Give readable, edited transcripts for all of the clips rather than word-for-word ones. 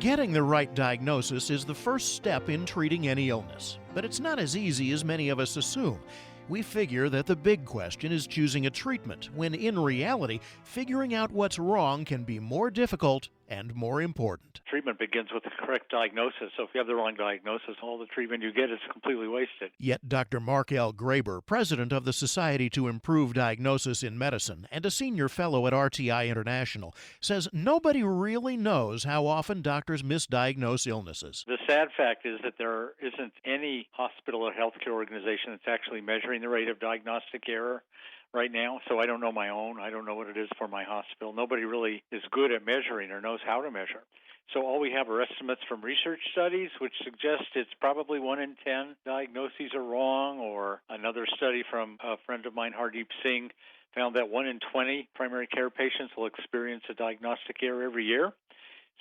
Getting the right diagnosis is the first step in treating any illness, but it's not as easy as many of us assume. We figure that the big question is choosing a treatment, when in reality, figuring out what's wrong can be more difficult and more important. Treatment begins with the correct diagnosis. So if you have the wrong diagnosis, all the treatment you get is completely wasted. Yet Dr. Mark L. Graber, president of the Society to Improve Diagnosis in Medicine and a senior fellow at RTI International, says nobody really knows how often doctors misdiagnose illnesses. The sad fact is that there isn't any hospital or healthcare organization that's actually measuring the rate of diagnostic error right now. So I don't know my own. I don't know what it is for my hospital. Nobody really is good at measuring or knows how to measure. So all we have are estimates from research studies, which suggest it's probably 1 in 10 diagnoses are wrong, or another study from a friend of mine, Hardeep Singh, found that 1 in 20 primary care patients will experience a diagnostic error every year.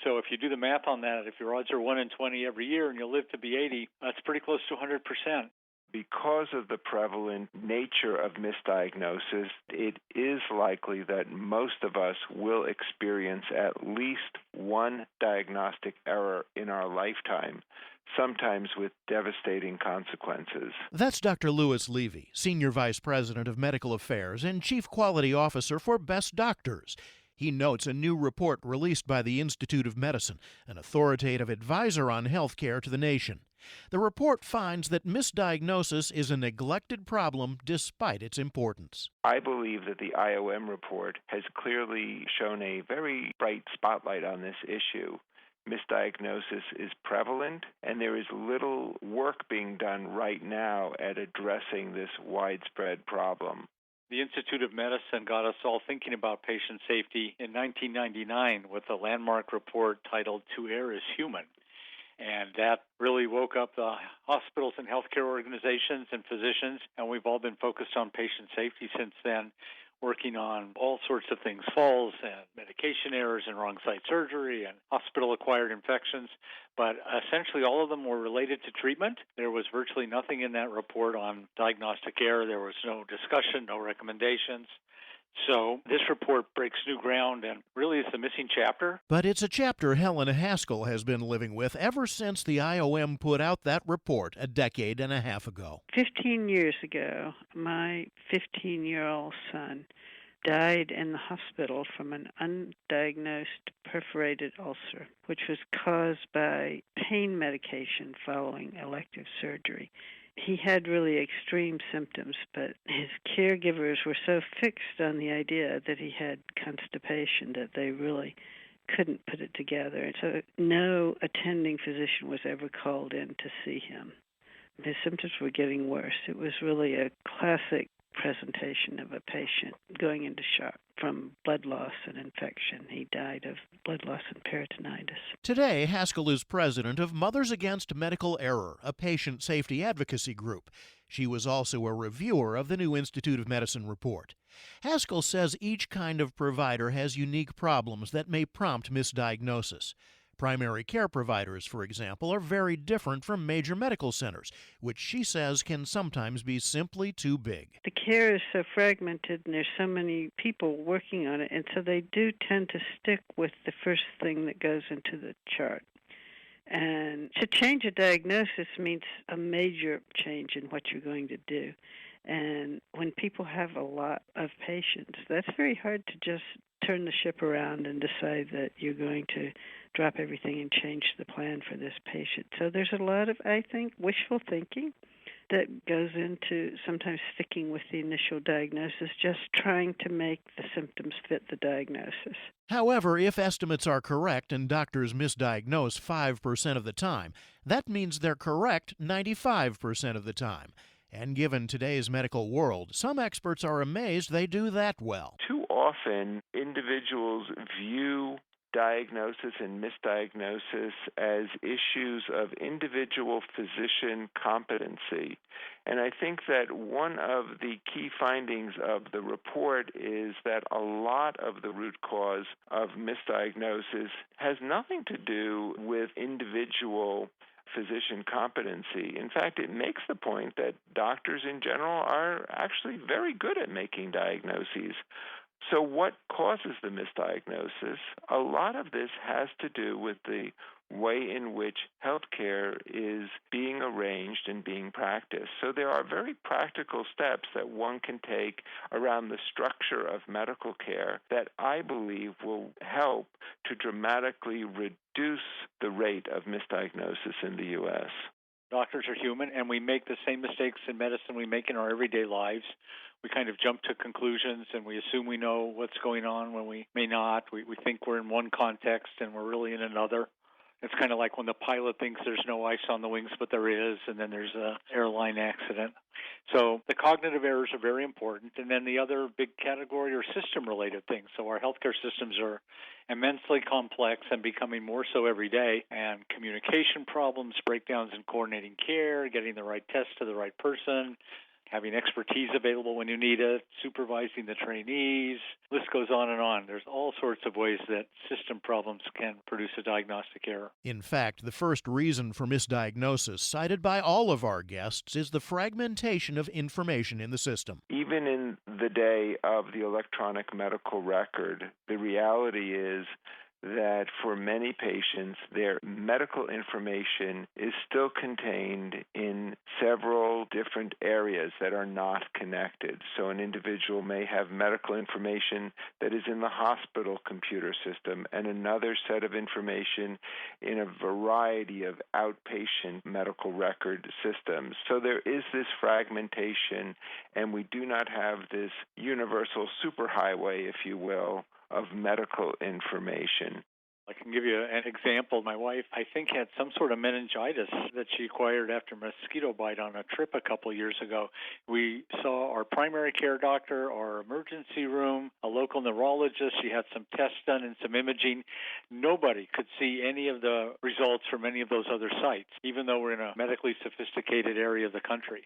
So if you do the math on that, if your odds are 1 in 20 every year and you'll live to be 80, that's pretty close to 100%. Because of the prevalent nature of misdiagnosis, it is likely that most of us will experience at least one diagnostic error in our lifetime, sometimes with devastating consequences. That's Dr. Louis Levy, Senior Vice President of Medical Affairs and Chief Quality Officer for Best Doctors. He notes a new report released by the Institute of Medicine, an authoritative advisor on health care to the nation. The report finds that misdiagnosis is a neglected problem despite its importance. I believe that the IOM report has clearly shown a very bright spotlight on this issue. Misdiagnosis is prevalent, and there is little work being done right now at addressing this widespread problem. The Institute of Medicine got us all thinking about patient safety in 1999 with a landmark report titled To Err is Human. And that really woke up the hospitals and healthcare organizations and physicians, and we've all been focused on patient safety since then, working on all sorts of things, falls and medication errors and wrong site surgery and hospital-acquired infections. But essentially all of them were related to treatment. There was virtually nothing in that report on diagnostic error. There was no discussion, no recommendations. So this report breaks new ground and really is the missing chapter. But it's a chapter Helen Haskell has been living with ever since the IOM put out that report a decade and a half ago. 15 years ago, my 15-year-old son died in the hospital from an undiagnosed perforated ulcer, which was caused by pain medication following elective surgery. He had really extreme symptoms, but his caregivers were so fixed on the idea that he had constipation that they really couldn't put it together. And so no attending physician was ever called in to see him. His symptoms were getting worse. It was really a classic presentation of a patient going into shock from blood loss and infection. He died of blood loss and peritonitis. Today, Haskell is president of Mothers Against Medical Error, a patient safety advocacy group. She was also a reviewer of the new Institute of Medicine report. Haskell says each kind of provider has unique problems that may prompt misdiagnosis. Primary care providers, for example, are very different from major medical centers, which she says can sometimes be simply too big. The care is so fragmented and there's so many people working on it, and so they do tend to stick with the first thing that goes into the chart. And to change a diagnosis means a major change in what you're going to do. And when people have a lot of patients, that's very hard to just turn the ship around and decide that you're going to drop everything and change the plan for this patient. So there's a lot of, I think, wishful thinking that goes into sometimes sticking with the initial diagnosis, just trying to make the symptoms fit the diagnosis. However, if estimates are correct and doctors misdiagnose 5% of the time, that means they're correct 95% of the time. And given today's medical world, some experts are amazed they do that well. Too often, individuals view diagnosis and misdiagnosis as issues of individual physician competency. And I think that one of the key findings of the report is that a lot of the root cause of misdiagnosis has nothing to do with individual physician competency. In fact, it makes the point that doctors in general are actually very good at making diagnoses. So what causes the misdiagnosis? A lot of this has to do with the way in which healthcare is being arranged and being practiced. So there are very practical steps that one can take around the structure of medical care that I believe will help to dramatically reduce the rate of misdiagnosis in the U.S. Doctors are human, and we make the same mistakes in medicine we make in our everyday lives. We kind of jump to conclusions, and we assume we know what's going on when we may not. We think we're in one context, and we're really in another. It's kind of like when the pilot thinks there's no ice on the wings, but there is, and then there's an airline accident. So the cognitive errors are very important. And then the other big category are system-related things. So our healthcare systems are immensely complex and becoming more so every day. And communication problems, breakdowns in coordinating care, getting the right test to the right person, having expertise available when you need it, supervising the trainees. List goes on and on. There's all sorts of ways that system problems can produce a diagnostic error. In fact, the first reason for misdiagnosis cited by all of our guests is the fragmentation of information in the system. Even in the day of the electronic medical record, the reality is that for many patients, their medical information is still contained in several different areas that are not connected. So an individual may have medical information that is in the hospital computer system and another set of information in a variety of outpatient medical record systems. So there is this fragmentation, and we do not have this universal superhighway, if you will, of medical information. I can give you an example. My wife, I think, had some sort of meningitis that she acquired after a mosquito bite on a trip a couple of years ago. We saw our primary care doctor, our emergency room, a local neurologist. She had some tests done and some imaging. Nobody could see any of the results from any of those other sites, even though we're in a medically sophisticated area of the country.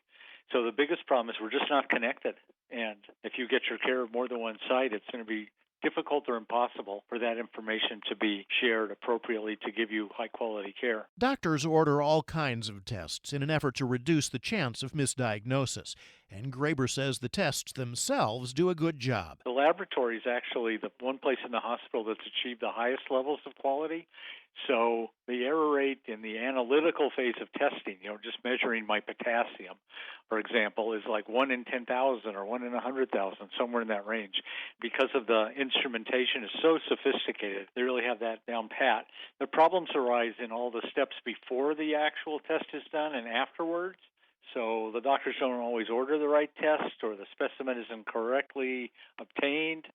So the biggest problem is we're just not connected. And if you get your care at more than one site, it's going to be difficult or impossible for that information to be shared appropriately to give you high-quality care. Doctors order all kinds of tests in an effort to reduce the chance of misdiagnosis, and Graber says the tests themselves do a good job. The laboratory is actually the one place in the hospital that's achieved the highest levels of quality. So the error rate in the analytical phase of testing, just measuring my potassium, for example, is like 1 in 10,000 or 1 in 100,000, somewhere in that range. Because of the instrumentation is so sophisticated, they really have that down pat. The problems arise in all the steps before the actual test is done and afterwards. So the doctors don't always order the right test, or the specimen is incorrectly obtained,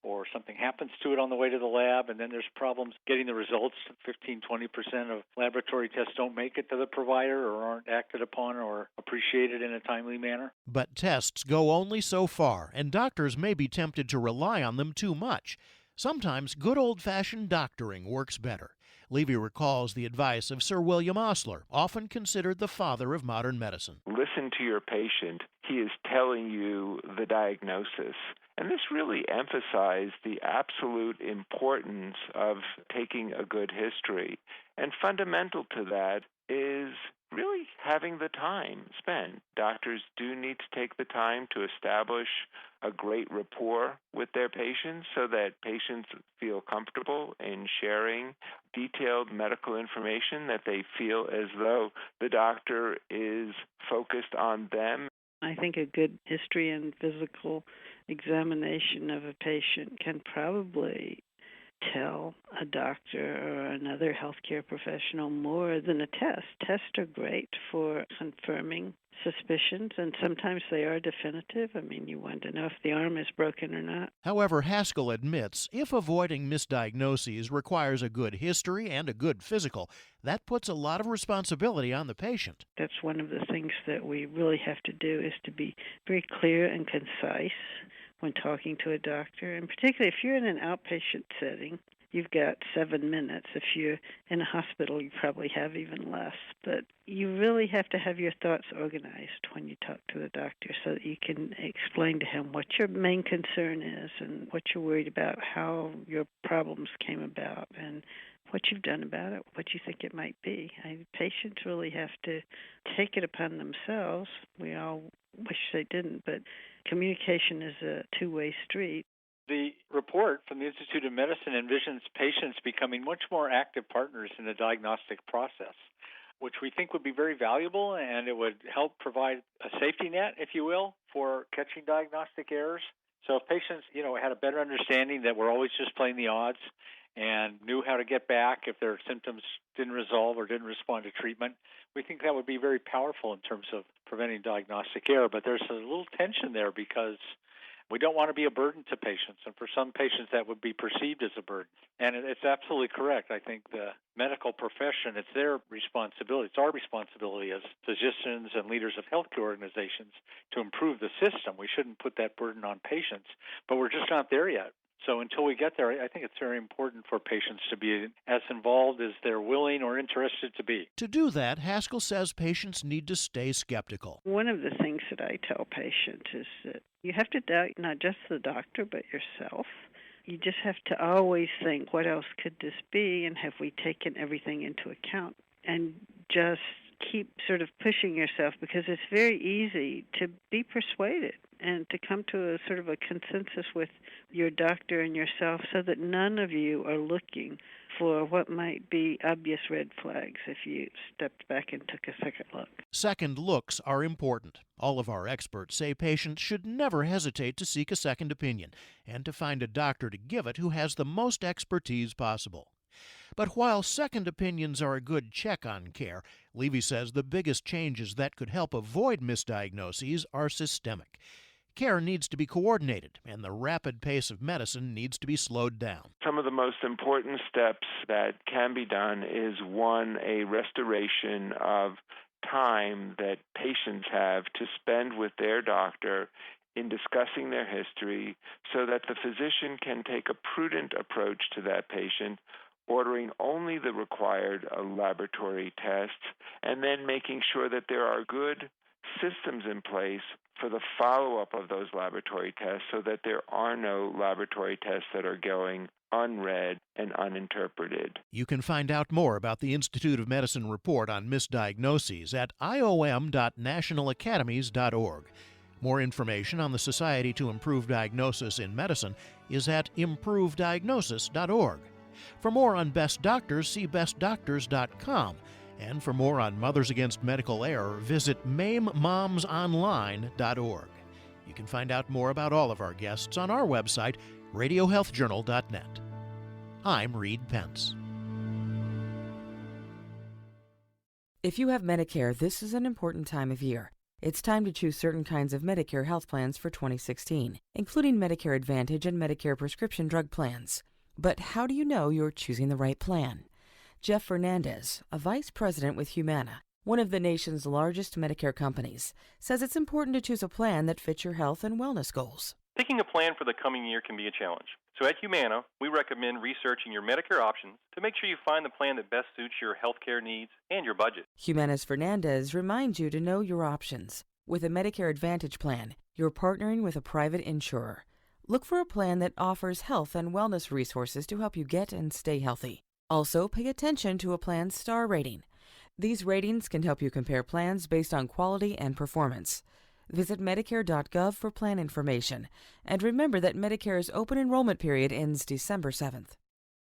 or something happens to it on the way to the lab, and then there's problems getting the results. 15-20% of laboratory tests don't make it to the provider or aren't acted upon or appreciated in a timely manner. But tests go only so far, and doctors may be tempted to rely on them too much. Sometimes good old-fashioned doctoring works better. Levy recalls the advice of Sir William Osler, often considered the father of modern medicine. Listen to your patient. He is telling you the diagnosis. And this really emphasized the absolute importance of taking a good history. And fundamental to that is really having the time spent. Doctors do need to take the time to establish a great rapport with their patients so that patients feel comfortable in sharing detailed medical information, that they feel as though the doctor is focused on them. I think a good history and physical examination of a patient can probably tell a doctor or another healthcare professional more than a test. Tests are great for confirming suspicions, and sometimes they are definitive. I mean, you want to know if the arm is broken or not. However, Haskell admits if avoiding misdiagnoses requires a good history and a good physical, that puts a lot of responsibility on the patient. That's one of the things that we really have to do, is to be very clear and concise when talking to a doctor. And particularly if you're in an outpatient setting, you've got 7 minutes. If you're in a hospital, you probably have even less. But you really have to have your thoughts organized when you talk to the doctor so that you can explain to him what your main concern is and what you're worried about, how your problems came about, and what you've done about it, what you think it might be. Patients really have to take it upon themselves. We all wish they didn't, but communication is a two-way street. The report from the Institute of Medicine envisions patients becoming much more active partners in the diagnostic process, which we think would be very valuable, and it would help provide a safety net, if you will, for catching diagnostic errors. So if patients, had a better understanding that we're always just playing the odds and knew how to get back if their symptoms didn't resolve or didn't respond to treatment, we think that would be very powerful in terms of preventing diagnostic error. But there's a little tension there because we don't want to be a burden to patients, and for some patients that would be perceived as a burden. And it's absolutely correct. I think the medical profession, it's their responsibility. It's our responsibility as physicians and leaders of healthcare organizations to improve the system. We shouldn't put that burden on patients, but we're just not there yet. So until we get there, I think it's very important for patients to be as involved as they're willing or interested to be. To do that, Haskell says patients need to stay skeptical. One of the things that I tell patients is that you have to doubt not just the doctor, but yourself. You just have to always think, what else could this be, and have we taken everything into account? And just keep sort of pushing yourself, because it's very easy to be persuaded and to come to a sort of a consensus with your doctor and yourself so that none of you are looking for what might be obvious red flags if you stepped back and took a second look. Second looks are important. All of our experts say patients should never hesitate to seek a second opinion and to find a doctor to give it who has the most expertise possible. But while second opinions are a good check on care, Levy says the biggest changes that could help avoid misdiagnoses are systemic. Care needs to be coordinated, and the rapid pace of medicine needs to be slowed down. Some of the most important steps that can be done is, one, a restoration of time that patients have to spend with their doctor in discussing their history so that the physician can take a prudent approach to that patient, ordering only the required laboratory tests, and then making sure that there are good systems in place for the follow-up of those laboratory tests so that there are no laboratory tests that are going unread and uninterpreted. You can find out more about the Institute of Medicine report on misdiagnoses at iom.nationalacademies.org. More information on the Society to Improve Diagnosis in Medicine is at improvediagnosis.org. For more on Best Doctors, see bestdoctors.com. And for more on Mothers Against Medical Error, visit MAMEMomsOnline.org. You can find out more about all of our guests on our website, radiohealthjournal.net. I'm Reed Pence. If you have Medicare, this is an important time of year. It's time to choose certain kinds of Medicare health plans for 2016, including Medicare Advantage and Medicare prescription drug plans. But how do you know you're choosing the right plan? Jeff Fernandez, a vice president with Humana, one of the nation's largest Medicare companies, says it's important to choose a plan that fits your health and wellness goals. Picking a plan for the coming year can be a challenge. So at Humana, we recommend researching your Medicare options to make sure you find the plan that best suits your healthcare needs and your budget. Humana's Fernandez reminds you to know your options. With a Medicare Advantage plan, you're partnering with a private insurer. Look for a plan that offers health and wellness resources to help you get and stay healthy. Also, pay attention to a plan's star rating. These ratings can help you compare plans based on quality and performance. Visit Medicare.gov for plan information. And remember that Medicare's open enrollment period ends December 7th.